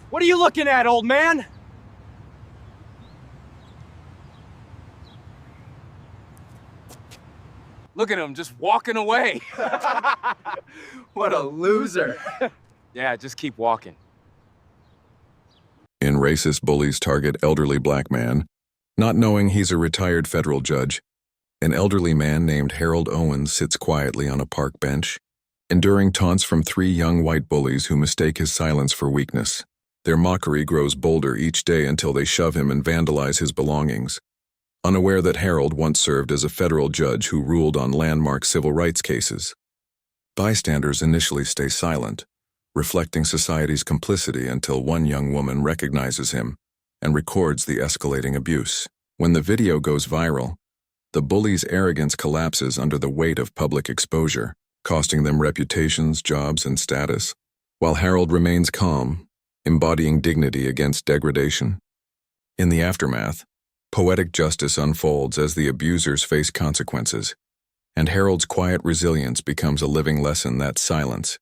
What are you looking at, old man? Look at him, just walking away. What a loser. Yeah, just keep walking. In racist bullies target elderly black man, not knowing he's a retired federal judge, an elderly man named Harold Owens sits quietly on a park bench, enduring taunts from 3 young white bullies who mistake his silence for weakness. Their mockery grows bolder each day until they shove him and vandalize his belongings, unaware that Harold once served as a federal judge who ruled on landmark civil rights cases. Bystanders initially stay silent, reflecting society's complicity until one young woman recognizes him and records the escalating abuse. When the video goes viral, the bully's arrogance collapses under the weight of public exposure, costing them reputations, jobs, and status, while Harold remains calm, embodying dignity against degradation. In the aftermath, poetic justice unfolds as the abusers face consequences, and Harold's quiet resilience becomes a living lesson that silence,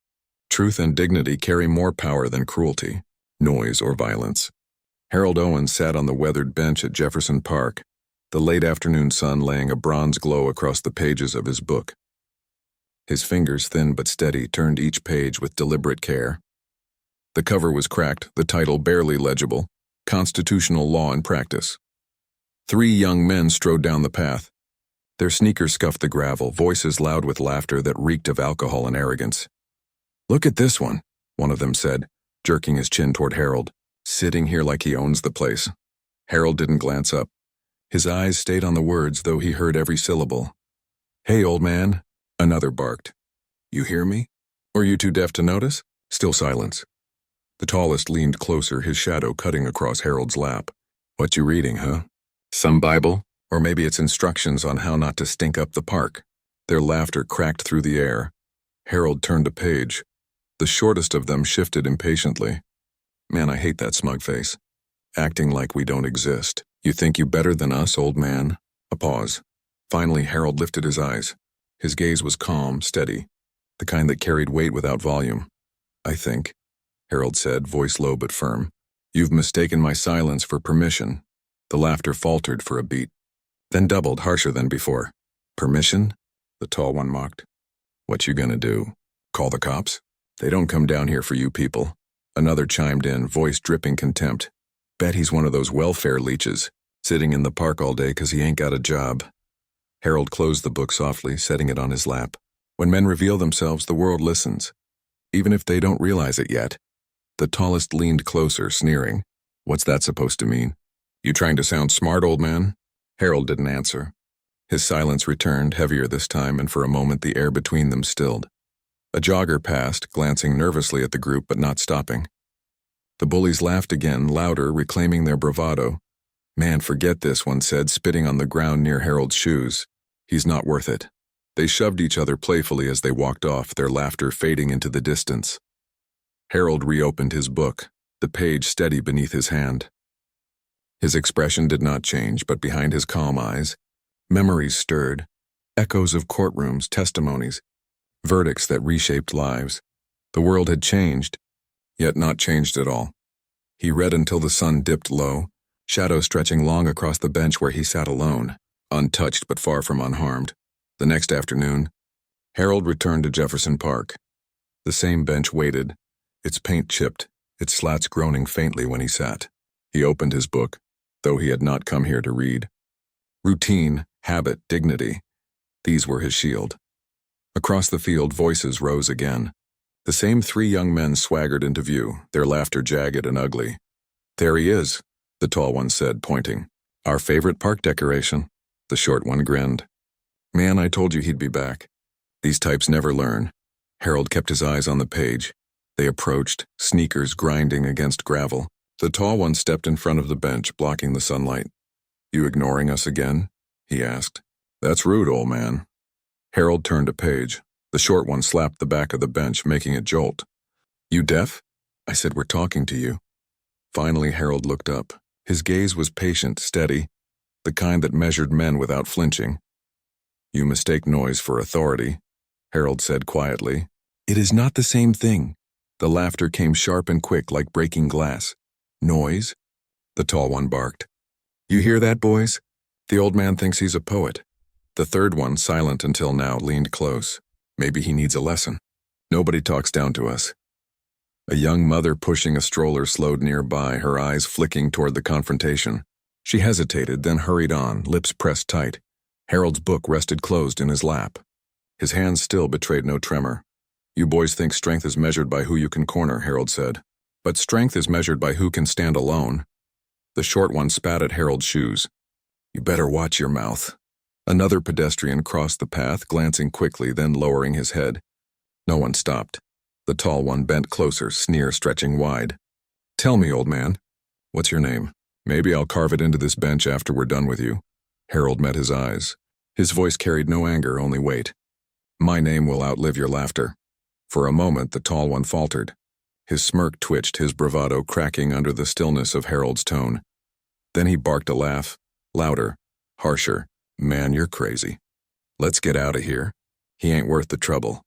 truth, and dignity carry more power than cruelty, noise, or violence. Harold Owens sat on the weathered bench at Jefferson Park, the late afternoon sun laying a bronze glow across the pages of his book. His fingers, thin but steady, turned each page with deliberate care. The cover was cracked, the title barely legible, Constitutional Law in Practice. 3 young men strode down the path. Their sneakers scuffed the gravel, voices loud with laughter that reeked of alcohol and arrogance. "Look at this one," one of them said, jerking his chin toward Harold, sitting here like he owns the place. Harold didn't glance up. His eyes stayed on the words, though he heard every syllable. "Hey, old man," another barked. "You hear me? Or you too deaf to notice?" Still silence. The tallest leaned closer, his shadow cutting across Harold's lap. "What you reading, huh? Some Bible? Or maybe it's instructions on how not to stink up the park." Their laughter cracked through the air. Harold turned a page. The shortest of them shifted impatiently. "Man, I hate that smug face. Acting like we don't exist. You think you better than us, old man?" A pause. Finally, Harold lifted his eyes. His gaze was calm, steady, the kind that carried weight without volume. "I think," Harold said, voice low but firm, "you've mistaken my silence for permission." The laughter faltered for a beat, then doubled, harsher than before. "Permission?" the tall one mocked. "What you gonna do? Call the cops? They don't come down here for you people." Another chimed in, voice dripping contempt. "Bet he's one of those welfare leeches, sitting in the park all day 'cause he ain't got a job." Harold closed the book softly, setting it on his lap. When men reveal themselves, the world listens, even if they don't realize it yet. The tallest leaned closer, sneering. "What's that supposed to mean? You trying to sound smart, old man?" Harold didn't answer. His silence returned, heavier this time, and for a moment the air between them stilled. A jogger passed, glancing nervously at the group but not stopping. The bullies laughed again, louder, reclaiming their bravado. "Man, forget this," one said, spitting on the ground near Harold's shoes. "He's not worth it." They shoved each other playfully as they walked off, their laughter fading into the distance. Harold reopened his book, the page steady beneath his hand. His expression did not change, but behind his calm eyes, memories stirred, echoes of courtrooms, testimonies, verdicts that reshaped lives. The world had changed, yet not changed at all. He read until the sun dipped low, shadow stretching long across the bench where he sat alone, untouched but far from unharmed. The next afternoon, Harold returned to Jefferson Park. The same bench waited, its paint chipped, its slats groaning faintly when he sat. He opened his book, though he had not come here to read. Routine, habit, dignity, these were his shield. Across the field, voices rose again. The same 3 young men swaggered into view, their laughter jagged and ugly. "There he is," the tall one said, pointing. "Our favorite park decoration." The short one grinned. "Man, I told you he'd be back. These types never learn." Harold kept his eyes on the page. They approached, sneakers grinding against gravel. The tall one stepped in front of the bench, blocking the sunlight. "You ignoring us again?" he asked. "That's rude, old man." Harold turned a page. The short one slapped the back of the bench, making it jolt. "You deaf?" I said, "We're talking to you." Finally, Harold looked up. His gaze was patient, steady, the kind that measured men without flinching. "You mistake noise for authority," Harold said quietly. "It is not the same thing." The laughter came sharp and quick like breaking glass. Noise? The tall one barked. You hear that, boys? The old man thinks he's a poet. The third one, silent until now, leaned close. Maybe he needs a lesson. Nobody talks down to us. A young mother pushing a stroller slowed nearby, her eyes flicking toward the confrontation. She hesitated, then hurried on, lips pressed tight. Harold's book rested closed in his lap. His hands still betrayed no tremor. You boys think strength is measured by who you can corner, Harold said. But strength is measured by who can stand alone. The short one spat at Harold's shoes. You better watch your mouth. Another pedestrian crossed the path, glancing quickly, then lowering his head. No one stopped. The tall one bent closer, sneer stretching wide. Tell me, old man. What's your name? Maybe I'll carve it into this bench after we're done with you. Harold met his eyes. His voice carried no anger, only weight. My name will outlive your laughter. For a moment, the tall one faltered. His smirk twitched, his bravado cracking under the stillness of Harold's tone. Then he barked a laugh, louder, harsher. Man, you're crazy. Let's get out of here. He ain't worth the trouble.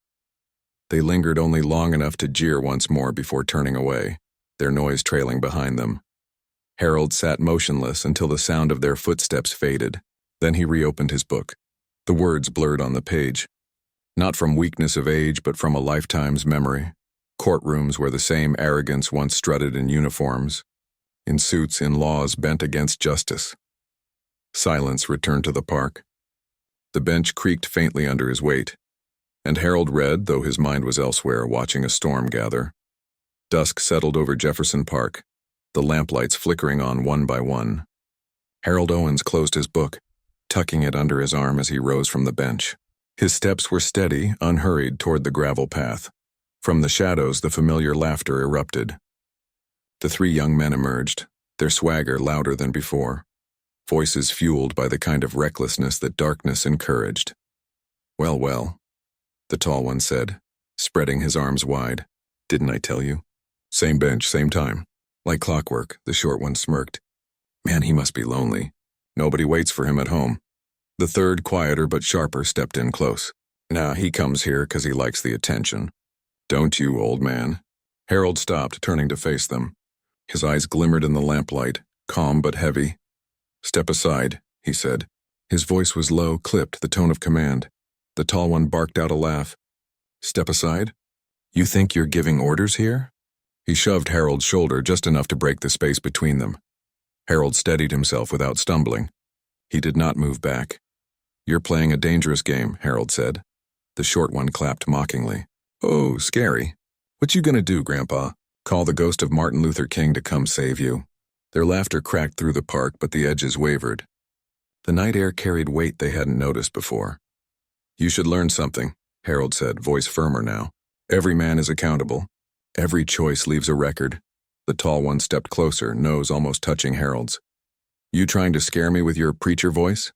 They lingered only long enough to jeer once more before turning away, their noise trailing behind them. Harold sat motionless until the sound of their footsteps faded. Then he reopened his book. The words blurred on the page. Not from weakness of age, but from a lifetime's memory. Courtrooms where the same arrogance once strutted in uniforms, in suits, in laws bent against justice. Silence returned to the park. The bench creaked faintly under his weight, and Harold read, though his mind was elsewhere, watching a storm gather. Dusk settled over Jefferson Park, the lamplights flickering on one by one. Harold Owens closed his book, tucking it under his arm as he rose from the bench. His steps were steady, unhurried toward the gravel path. From the shadows, the familiar laughter erupted. The three young men emerged, their swagger louder than before, voices fueled by the kind of recklessness that darkness encouraged. Well, well, the tall one said, spreading his arms wide. Didn't I tell you? Same bench, same time. Like clockwork, the short one smirked. Man, he must be lonely. Nobody waits for him at home. The third, quieter but sharper, stepped in close. Nah, he comes here 'cause he likes the attention. Don't you, old man? Harold stopped, turning to face them. His eyes glimmered in the lamplight, calm but heavy. Step aside, he said. His voice was low, clipped, the tone of command. The tall one barked out a laugh. Step aside? You think you're giving orders here? He shoved Harold's shoulder just enough to break the space between them. Harold steadied himself without stumbling. He did not move back. You're playing a dangerous game, Harold said. The short one clapped mockingly. Oh, scary. What you gonna do, Grandpa? Call the ghost of Martin Luther King to come save you? Their laughter cracked through the park, but the edges wavered. The night air carried weight they hadn't noticed before. You should learn something, Harold said, voice firmer now. Every man is accountable. Every choice leaves a record. The tall one stepped closer, nose almost touching Harold's. You trying to scare me with your preacher voice?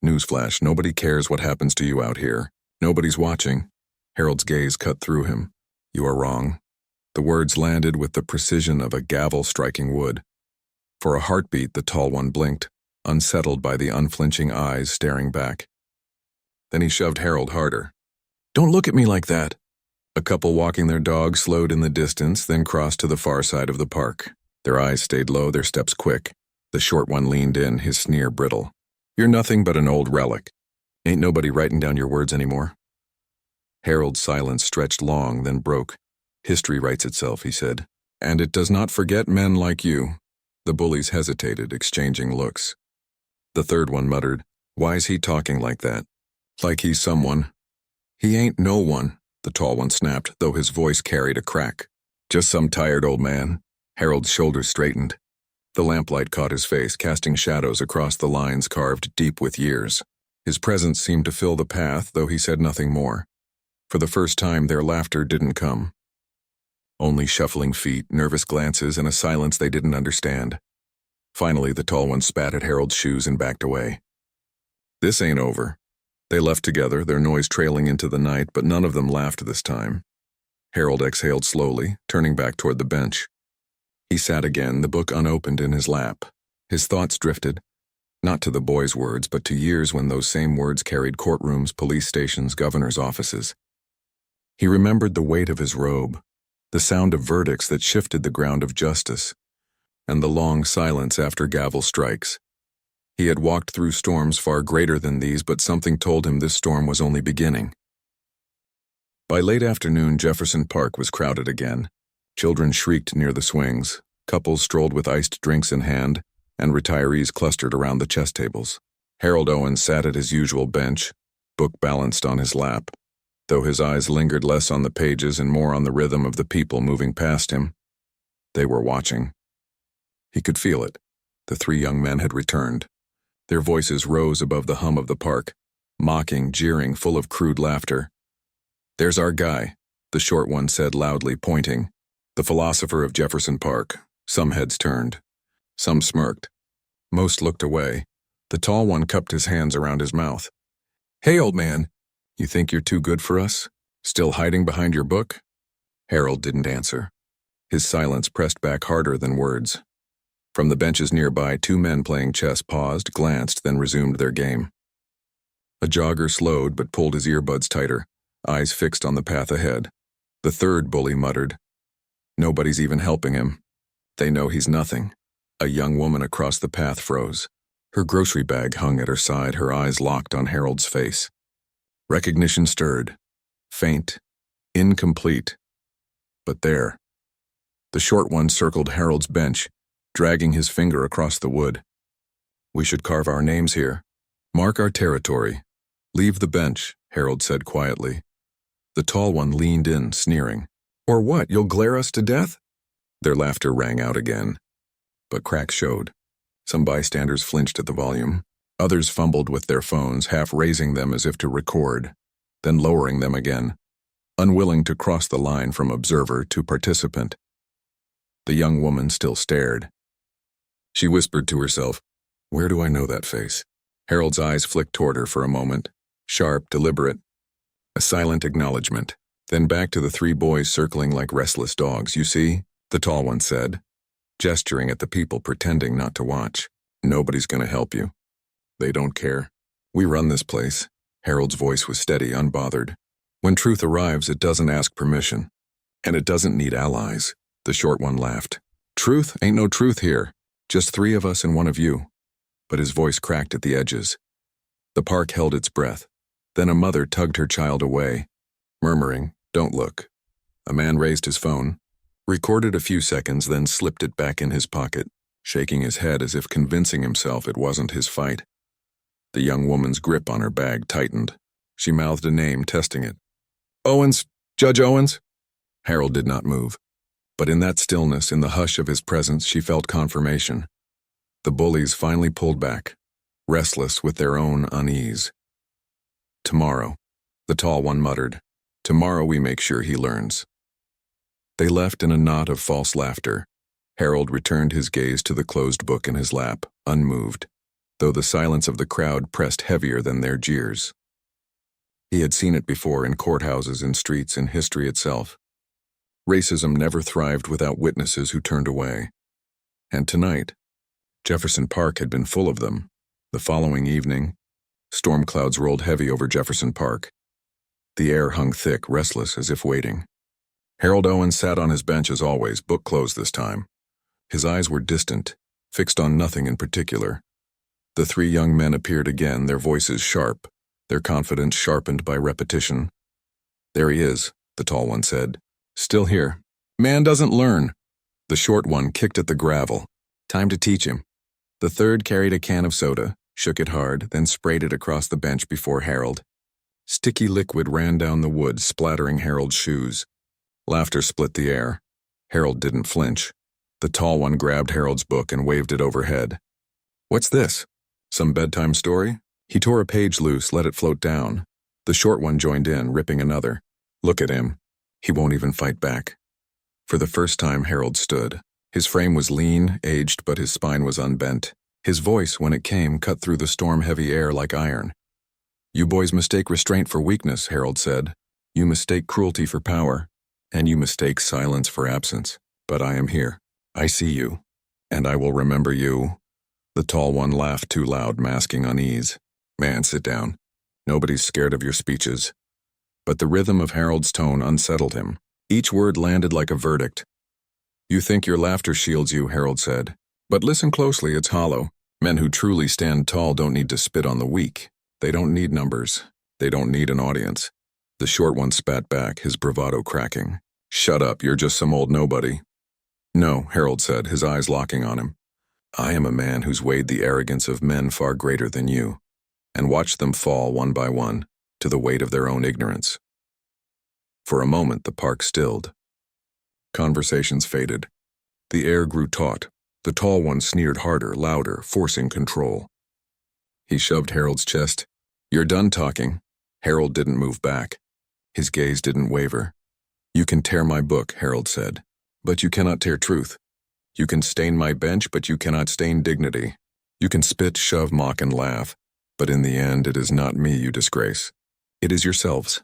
Newsflash, nobody cares what happens to you out here. Nobody's watching. Harold's gaze cut through him. You are wrong. The words landed with the precision of a gavel striking wood. For a heartbeat, the tall one blinked, unsettled by the unflinching eyes staring back. Then he shoved Harold harder. Don't look at me like that. A couple walking their dog slowed in the distance, then crossed to the far side of the park. Their eyes stayed low, their steps quick. The short one leaned in, his sneer brittle. You're nothing but an old relic. Ain't nobody writing down your words anymore. Harold's silence stretched long, then broke. History writes itself, he said. And it does not forget men like you. The bullies hesitated, exchanging looks. The third one muttered, Why's he talking like that? Like he's someone. He ain't no one, the tall one snapped, though his voice carried a crack. Just some tired old man. Harold's shoulders straightened. The lamplight caught his face, casting shadows across the lines carved deep with years. His presence seemed to fill the path, though he said nothing more. For the first time, their laughter didn't come. Only shuffling feet, nervous glances, and a silence they didn't understand. Finally, the tall one spat at Harold's shoes and backed away. This ain't over. They left together, their noise trailing into the night, but none of them laughed this time. Harold exhaled slowly, turning back toward the bench. He sat again, the book unopened in his lap. His thoughts drifted, not to the boy's words, but to years when those same words carried courtrooms, police stations, governor's offices. He remembered the weight of his robe, the sound of verdicts that shifted the ground of justice, and the long silence after gavel strikes. He had walked through storms far greater than these, but something told him this storm was only beginning. By late afternoon, Jefferson Park was crowded again. Children shrieked near the swings, couples strolled with iced drinks in hand, and retirees clustered around the chess tables. Harold Owens sat at his usual bench, book balanced on his lap, though his eyes lingered less on the pages and more on the rhythm of the people moving past him. They were watching. He could feel it. The three young men had returned. Their voices rose above the hum of the park, mocking, jeering, full of crude laughter. "There's our guy," the short one said loudly, pointing. "The philosopher of Jefferson Park." Some heads turned. Some smirked. Most looked away. The tall one cupped his hands around his mouth. "Hey, old man, you think you're too good for us? Still hiding behind your book?" Harold didn't answer. His silence pressed back harder than words. From the benches nearby, two men playing chess paused, glanced, then resumed their game. A jogger slowed but pulled his earbuds tighter, eyes fixed on the path ahead. The third bully muttered, "Nobody's even helping him. They know he's nothing." A young woman across the path froze. Her grocery bag hung at her side, her eyes locked on Harold's face. Recognition stirred. Faint. Incomplete. But there. The short one circled Harold's bench, dragging his finger across the wood. "We should carve our names here. Mark our territory. Leave the bench," Harold said quietly. The tall one leaned in, sneering. "Or what, you'll glare us to death?" Their laughter rang out again. But cracks showed. Some bystanders flinched at the volume. Others fumbled with their phones, half raising them as if to record, then lowering them again, unwilling to cross the line from observer to participant. The young woman still stared. She whispered to herself, "Where do I know that face?" Harold's eyes flicked toward her for a moment, sharp, deliberate. A silent acknowledgement, then back to the three boys circling like restless dogs. "You see," the tall one said, gesturing at the people pretending not to watch. "Nobody's gonna help you. They don't care. We run this place." Harold's voice was steady, unbothered. "When truth arrives, it doesn't ask permission. And it doesn't need allies." The short one laughed. "Truth? Ain't no truth here. Just three of us and one of you." But his voice cracked at the edges. The park held its breath. Then a mother tugged her child away, murmuring, "Don't look." A man raised his phone, recorded a few seconds, then slipped it back in his pocket, shaking his head as if convincing himself it wasn't his fight. The young woman's grip on her bag tightened. She mouthed a name, testing it. "Owens, Judge Owens?" Harold did not move. But in that stillness, in the hush of his presence, she felt confirmation. The bullies finally pulled back, restless with their own unease. "Tomorrow," the tall one muttered. "Tomorrow we make sure he learns." They left in a knot of false laughter. Harold returned his gaze to the closed book in his lap, unmoved, though the silence of the crowd pressed heavier than their jeers. He had seen it before in courthouses, in streets, in history itself. Racism never thrived without witnesses who turned away. And tonight, Jefferson Park had been full of them. The following evening, storm clouds rolled heavy over Jefferson Park. The air hung thick, restless, as if waiting. Harold Owens sat on his bench as always, book closed this time. His eyes were distant, fixed on nothing in particular. The three young men appeared again, their voices sharp, their confidence sharpened by repetition. "There he is," the tall one said. "Still here. Man doesn't learn." The short one kicked at the gravel. "Time to teach him." The third carried a can of soda, shook it hard, then sprayed it across the bench before Harold. Sticky liquid ran down the wood, splattering Harold's shoes. Laughter split the air. Harold didn't flinch. The tall one grabbed Harold's book and waved it overhead. "What's this? Some bedtime story?" He tore a page loose, let it float down. The short one joined in, ripping another. "Look at him. He won't even fight back." For the first time, Harold stood. His frame was lean, aged, but his spine was unbent. His voice, when it came, cut through the storm-heavy air like iron. "You boys mistake restraint for weakness," Harold said. "You mistake cruelty for power, and you mistake silence for absence. But I am here. I see you, and I will remember you." The tall one laughed too loud, masking unease. "Man, sit down. Nobody's scared of your speeches." But the rhythm of Harold's tone unsettled him. Each word landed like a verdict. You think your laughter shields you, Harold said. But listen closely, it's hollow. Men who truly stand tall don't need to spit on the weak. They don't need numbers. They don't need an audience. The short one spat back, his bravado cracking. Shut up, you're just some old nobody. No, Harold said, his eyes locking on him. I am a man who's weighed the arrogance of men far greater than you, and watched them fall one by one to the weight of their own ignorance. For a moment, the park stilled. Conversations faded. The air grew taut. The tall one sneered harder, louder, forcing control. He shoved Harold's chest. You're done talking. Harold didn't move back. His gaze didn't waver. You can tear my book, Harold said, but you cannot tear truth. You can stain my bench, but you cannot stain dignity. You can spit, shove, mock, and laugh, but in the end, it is not me you disgrace. It is yourselves.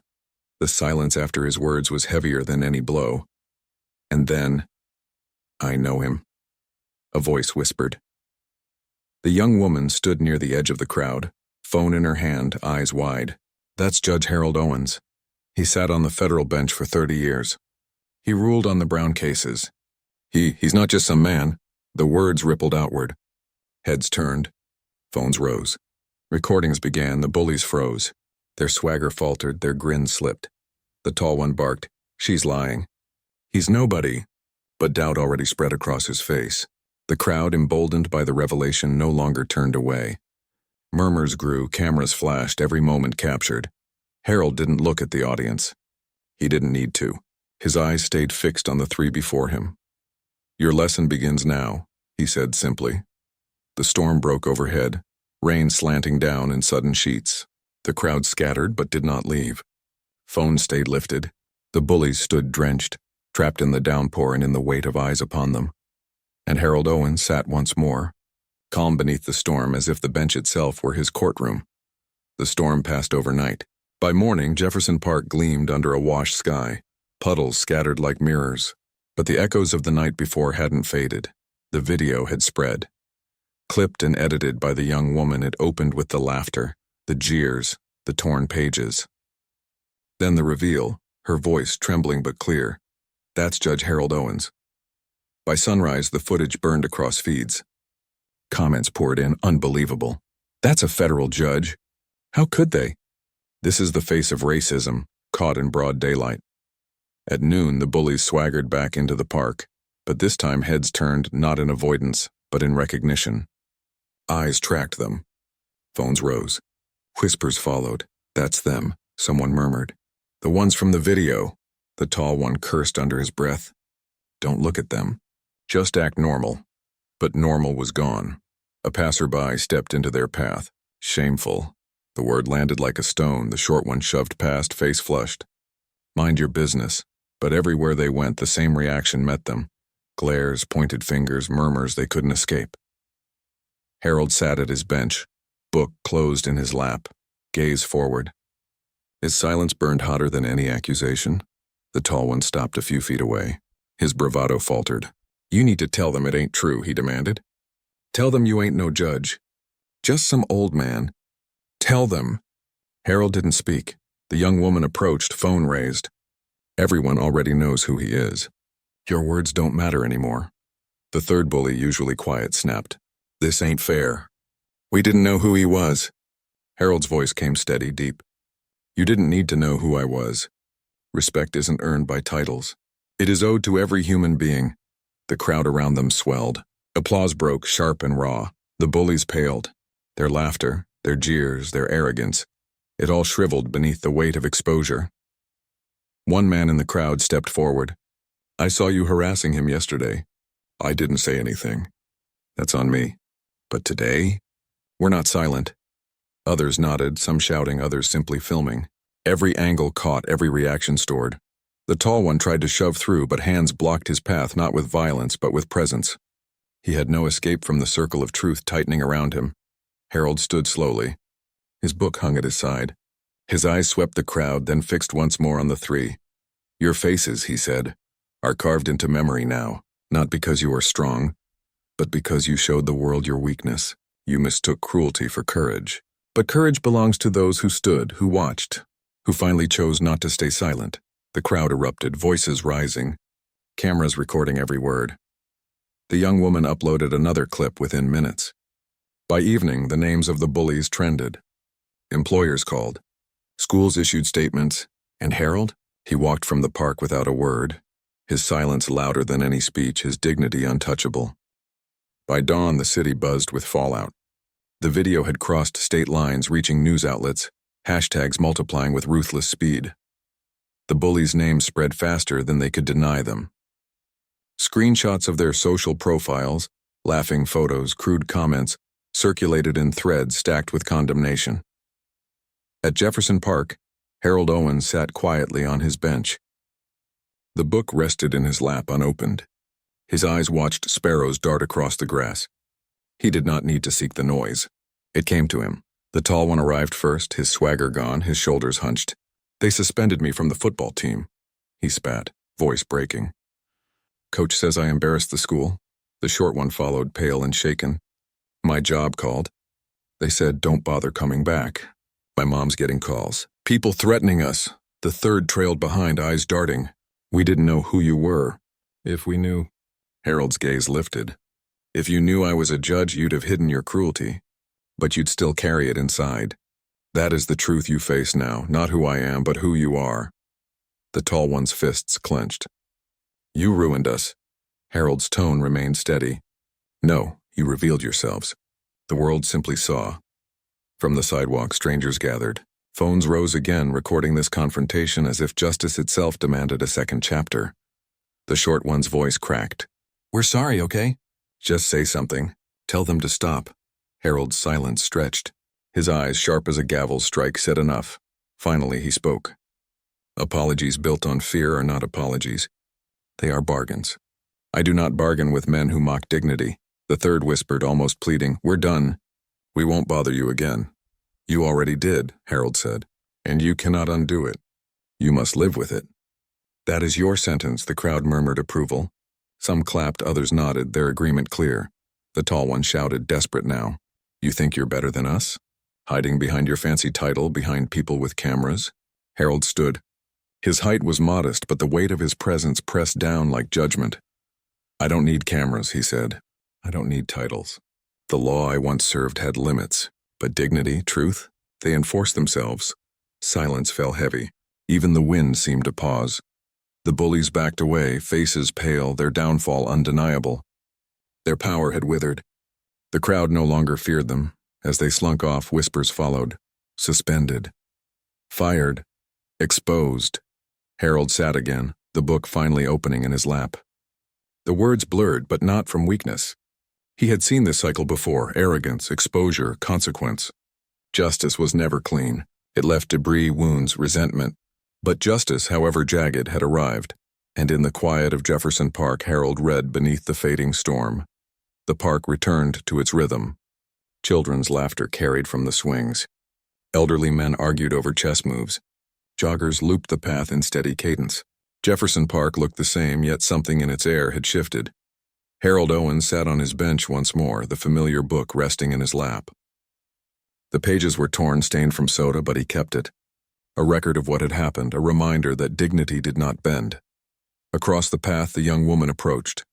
The silence after his words was heavier than any blow. And then, I know him. A voice whispered. The young woman stood near the edge of the crowd, phone in her hand, eyes wide. That's Judge Harold Owens. He sat on the federal bench for 30 years. He ruled on the Brown cases. He's not just some man. The words rippled outward. Heads turned. Phones rose. Recordings began, the bullies froze. Their swagger faltered, their grin slipped. The tall one barked, she's lying. He's nobody. But doubt already spread across his face. The crowd, emboldened by the revelation, no longer turned away. Murmurs grew, cameras flashed, every moment captured. Harold didn't look at the audience. He didn't need to. His eyes stayed fixed on the three before him. Your lesson begins now, he said simply. The storm broke overhead, rain slanting down in sudden sheets. The crowd scattered but did not leave. Phones stayed lifted. The bullies stood drenched, trapped in the downpour and in the weight of eyes upon them. And Harold Owens sat once more, calm beneath the storm as if the bench itself were his courtroom. The storm passed overnight. By morning, Jefferson Park gleamed under a washed sky, puddles scattered like mirrors. But the echoes of the night before hadn't faded. The video had spread. Clipped and edited by the young woman, it opened with the laughter, the jeers, the torn pages. Then the reveal, her voice trembling but clear. That's Judge Harold Owens. By sunrise, the footage burned across feeds. Comments poured in, unbelievable. That's a federal judge. How could they? This is the face of racism, caught in broad daylight. At noon, the bullies swaggered back into the park, but this time heads turned not in avoidance, but in recognition. Eyes tracked them. Phones rose. Whispers followed. That's them, someone murmured. The ones from the video. The tall one cursed under his breath. Don't look at them. Just act normal. But normal was gone. A passerby stepped into their path. Shameful. The word landed like a stone, the short one shoved past, face flushed. Mind your business. But everywhere they went, the same reaction met them. Glares, pointed fingers, murmurs they couldn't escape. Harold sat at his bench, book closed in his lap, gaze forward. His silence burned hotter than any accusation. The tall one stopped a few feet away. His bravado faltered. You need to tell them it ain't true, he demanded. Tell them you ain't no judge. Just some old man. Tell them. Harold didn't speak. The young woman approached, phone raised. Everyone already knows who he is. Your words don't matter anymore. The third bully, usually quiet, snapped. This ain't fair. We didn't know who he was. Harold's voice came steady, deep. You didn't need to know who I was. Respect isn't earned by titles. It is owed to every human being. The crowd around them swelled. Applause broke, sharp and raw. The bullies paled. Their laughter, their jeers, their arrogance. It all shriveled beneath the weight of exposure. One man in the crowd stepped forward. I saw you harassing him yesterday. I didn't say anything. That's on me. But today? We're not silent. Others nodded, some shouting, others simply filming. Every angle caught, every reaction stored. The tall one tried to shove through, but hands blocked his path, not with violence, but with presence. He had no escape from the circle of truth tightening around him. Harold stood slowly. His book hung at his side. His eyes swept the crowd, then fixed once more on the three. Your faces, he said, are carved into memory now, not because you are strong, but because you showed the world your weakness. You mistook cruelty for courage. But courage belongs to those who stood, who watched, who finally chose not to stay silent. The crowd erupted, voices rising, cameras recording every word. The young woman uploaded another clip within minutes. By evening, the names of the bullies trended. Employers called. Schools issued statements. And Harold? He walked from the park without a word, his silence louder than any speech, his dignity untouchable. By dawn, the city buzzed with fallout. The video had crossed state lines, reaching news outlets, hashtags multiplying with ruthless speed. The bullies' names spread faster than they could deny them. Screenshots of their social profiles, laughing photos, crude comments, circulated in threads stacked with condemnation. At Jefferson Park, Harold Owens sat quietly on his bench. The book rested in his lap unopened. His eyes watched sparrows dart across the grass. He did not need to seek the noise. It came to him. The tall one arrived first, his swagger gone, his shoulders hunched. They suspended me from the football team. He spat, voice breaking. Coach says I embarrassed the school. The short one followed, pale and shaken. My job called. They said, don't bother coming back. My mom's getting calls. People threatening us. The third trailed behind, eyes darting. We didn't know who you were. If we knew. Harold's gaze lifted. If you knew I was a judge, you'd have hidden your cruelty. But you'd still carry it inside. That is the truth you face now, not who I am, but who you are. The tall one's fists clenched. You ruined us. Harold's tone remained steady. No, you revealed yourselves. The world simply saw. From the sidewalk, strangers gathered. Phones rose again, recording this confrontation as if justice itself demanded a second chapter. The short one's voice cracked. We're sorry, okay? Just say something. Tell them to stop. Harold's silence stretched. His eyes, sharp as a gavel strike, said enough. Finally, he spoke. Apologies built on fear are not apologies. They are bargains. I do not bargain with men who mock dignity. The third whispered, almost pleading, we're done. We won't bother you again. You already did, Harold said, and you cannot undo it. You must live with it. That is your sentence, the crowd murmured approval. Some clapped, others nodded, their agreement clear. The tall one shouted, desperate now. You think you're better than us? Hiding behind your fancy title, behind people with cameras? Harold stood. His height was modest, but the weight of his presence pressed down like judgment. I don't need cameras, he said. I don't need titles. The law I once served had limits. But dignity, truth, they enforced themselves. Silence fell heavy. Even the wind seemed to pause. The bullies backed away, faces pale, their downfall undeniable. Their power had withered. The crowd no longer feared them. As they slunk off, whispers followed. Suspended. Fired. Exposed. Harold sat again, the book finally opening in his lap. The words blurred, but not from weakness. He had seen this cycle before, arrogance, exposure, consequence. Justice was never clean. It left debris, wounds, resentment. But justice, however jagged, had arrived, and in the quiet of Jefferson Park, Harold read beneath the fading storm. The park returned to its rhythm. Children's laughter carried from the swings. Elderly men argued over chess moves. Joggers looped the path in steady cadence. Jefferson Park looked the same, yet something in its air had shifted. Harold Owens sat on his bench once more, the familiar book resting in his lap. The pages were torn, stained from soda, but he kept it. A record of what had happened, a reminder that dignity did not bend. Across the path, the young woman approached.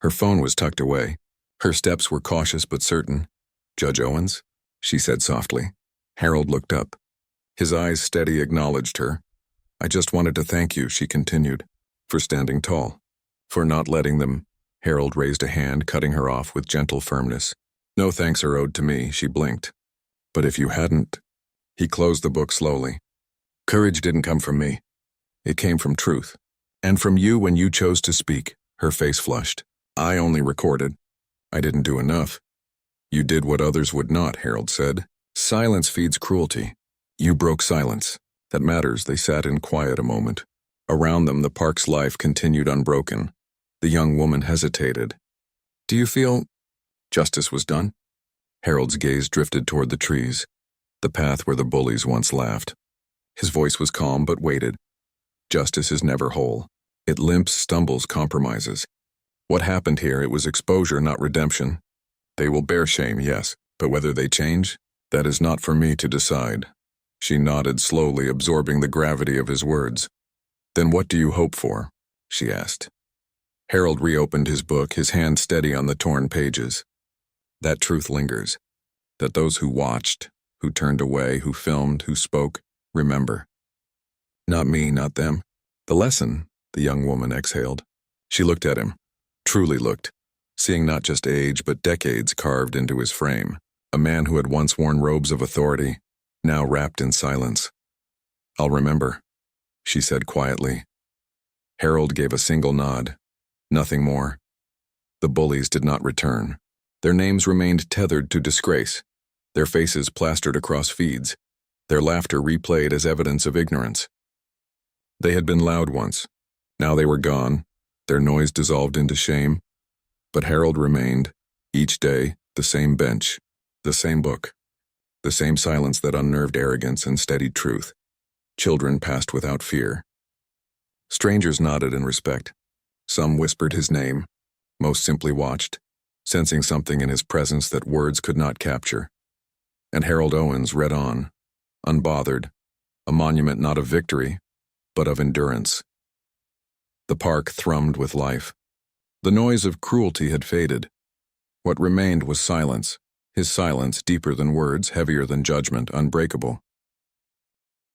Her phone was tucked away. Her steps were cautious but certain. Judge Owens? She said softly. Harold looked up. His eyes steady acknowledged her. I just wanted to thank you, she continued, for standing tall, for not letting them. Harold raised a hand, cutting her off with gentle firmness. No thanks are owed to me, she blinked. But if you hadn't... He closed the book slowly. Courage didn't come from me. It came from truth. And from you when you chose to speak. Her face flushed. I only recorded. I didn't do enough. You did what others would not, Harold said. Silence feeds cruelty. You broke silence. That matters. They sat in quiet a moment. Around them, the park's life continued unbroken. The young woman hesitated. Do you feel justice was done? Harold's gaze drifted toward the trees, the path where the bullies once laughed. His voice was calm but weighted. Justice is never whole. It limps, stumbles, compromises. What happened here, it was exposure, not redemption. They will bear shame, yes, but whether they change, that is not for me to decide. She nodded slowly, absorbing the gravity of his words. Then what do you hope for? She asked. Harold reopened his book, his hand steady on the torn pages. That truth lingers, that those who watched, who turned away, who filmed, who spoke, remember. Not me, not them. The lesson, the young woman exhaled. She looked at him, truly looked, seeing not just age but decades carved into his frame. A man who had once worn robes of authority, now wrapped in silence. I'll remember, she said quietly. Harold gave a single nod. Nothing more. The bullies did not return. Their names remained tethered to disgrace, their faces plastered across feeds, their laughter replayed as evidence of ignorance. They had been loud once. Now they were gone, their noise dissolved into shame. But Harold remained, each day, the same bench, the same book, the same silence that unnerved arrogance and steadied truth. Children passed without fear. Strangers nodded in respect. Some whispered his name. Most simply watched, sensing something in his presence that words could not capture. And Harold Owens read on, unbothered, a monument not of victory, but of endurance. The park thrummed with life. The noise of cruelty had faded. What remained was silence, his silence deeper than words, heavier than judgment, unbreakable.